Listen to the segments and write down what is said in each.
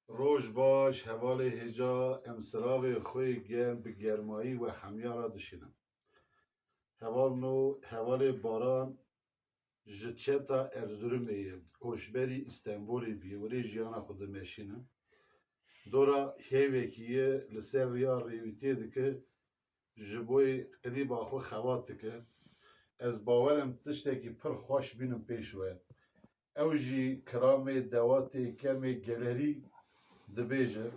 روش باش حوال هجا امسراغ خوی گرم به گرمایی و همیارا دشینم حوال باران جچتا ارزرومیه کوشبری استانبولی بیوری جیانا خود میشینم دورا هیوکیه لسر ریا ریویتی دکه جبوی قریب آخو خوات دکه از باورم تشتکی پر خوش بینم پیشوه او جی کرام دواتی کم گلری دبیجه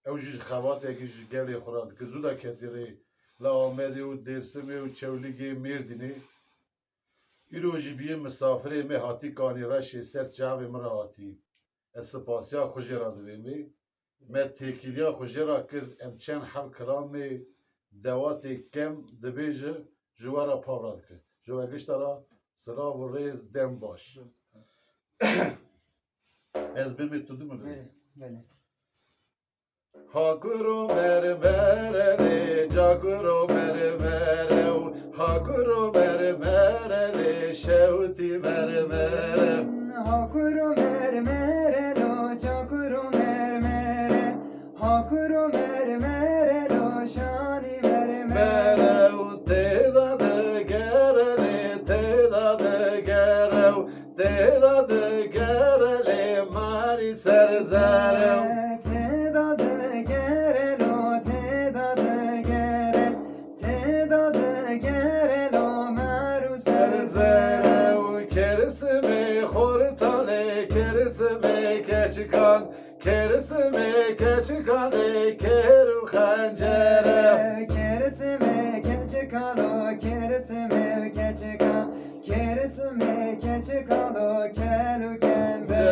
او جی خواته که جی گلی خوراد که زودا کتیره لا آمده و درسمه و چولیگی میردینه ایرو جی بیه مسافره می هاتی کانی رشی سر چاوی من هاتی از سپاسیا خوشی را دویمه می تکیلیا خوشی را کرد امچن حو کرام دواتی کم دبیجه جوارا پاوراد کرد جوارگشتارا سراغ و ریز دم باش از بیمی تو دو بله. Hakuru mere mere le, jakuru mere mere u, hakuru mere mere le, şevti mere mere. Hakuru mermere lo, çakuru mermere. Hakuru mermere lo, şani mermere. Mere u te da de gere le, te da de gere u, te da de gere le, mari ser zere u. Te da de gere lo, te da de gere. Te da de gere lo, meru ser zere. Zere u keresime hortale, keresime keçikan, keresime keçikan, keru hancere. Keresime keçikalo, keresime keçika. Keresime keçikalo, kelu kembe.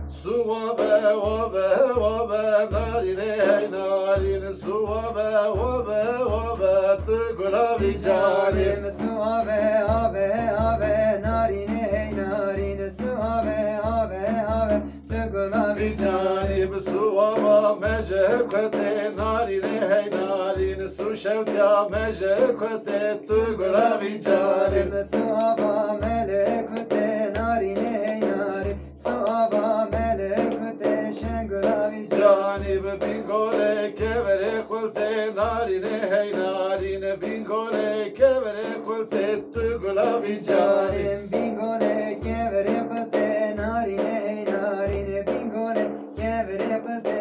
Suave, ove, ove, narine, narine, suave, ove, ove, tu gulavi canim. Canim suave, ave, ave, narine, hey narine, suave, ave, ave, tugulavi Canim suava mecekete, narine, hey narine, su şevkya mecekete, tu gulavi canim. Canim suava melekute, narine, hey narine, suava melekute, şengulavi Canib bingole kevere kulte narine hey narine bingole kevere kulte tu gulavi canim. Canim bingole, kevere kuste, narine, hey narine, bingole, kevere kuste,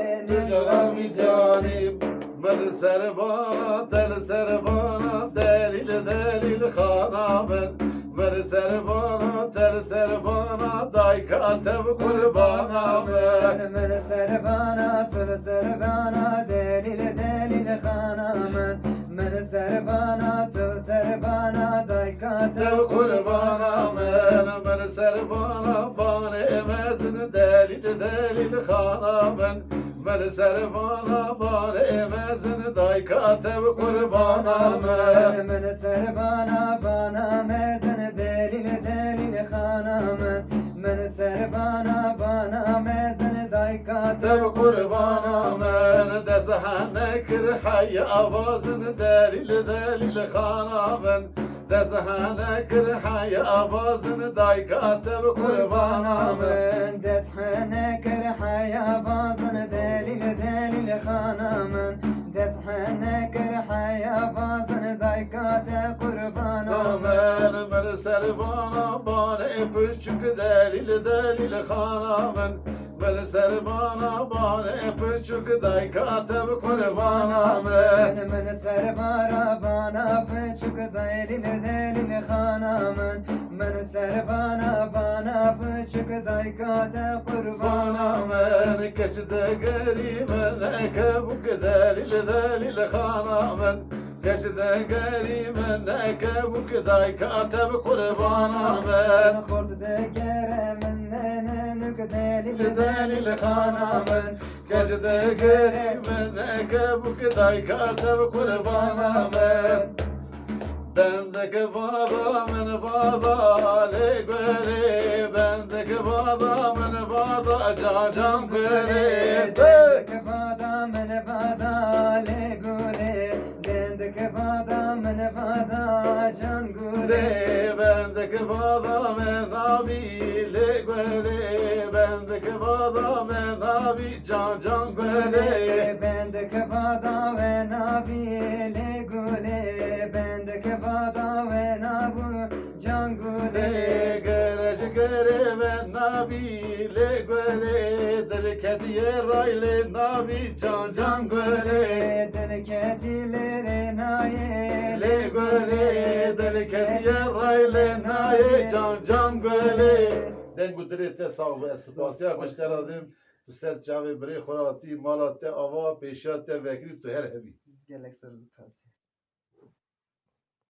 Gulavi canim. Men servana delil delil khanamen. Men servana daykatev kurbanamen. من سربانا تل سربانا دلیل دلیل خانامن من سربانا تل سربانا دایکات Tev kurbanamen. Men servana bana emezin delil delil khanamen. Men servana bana emezin daykatev kurbanamen. من سربانا بانا مزن دلیل دلیل خانامن من سربانا بانا مزن دایکات Tev kurbanamen. Dezhane kir hay avazın delil delil khanamen. Dezhane kir hay avazın daykatev kurbanamen. من دسحنه کر حیا بازن دلیل دلیل خانامن دسحنه کر حیا بازن دایکات قربانامن Amen. Men servana bana epüçük delil delil khanamen. Men servana bana epüçük daykatev kurbanamen. من سربارا بانا پچک دلیل دلیل خانامن من سربانا بانا پچک دایکات قربانامن Banamen keşde gerimen ekebuk delil delil khanamen. Keşde gerimen ekebuk daykatev kurbanamen. خورد دگره من ننک دلیل Delil khanamen. Keşde gerimen ekebuk daykatev kurbanamen. Bendeki vadamen vada le göre. Bendeki vadamen vada cacan göre. دندک بادا من بادا لگوله دندک bendeki bada men bada can gule bendeki bada men abi le güle bendeki bada men abi can güle bendeki bada ve nabile gule bendeki bada ve nabu can gule Gere gere ve nabi le güle delketiye rayle nabi can güle delketilere naye le güle delketiye rayle naye can güle den gudret sav ve spasiya hoş geldin tu ser çave bre khorati malate ava peşate vekri tu her hebi Biz gelek sarızı pası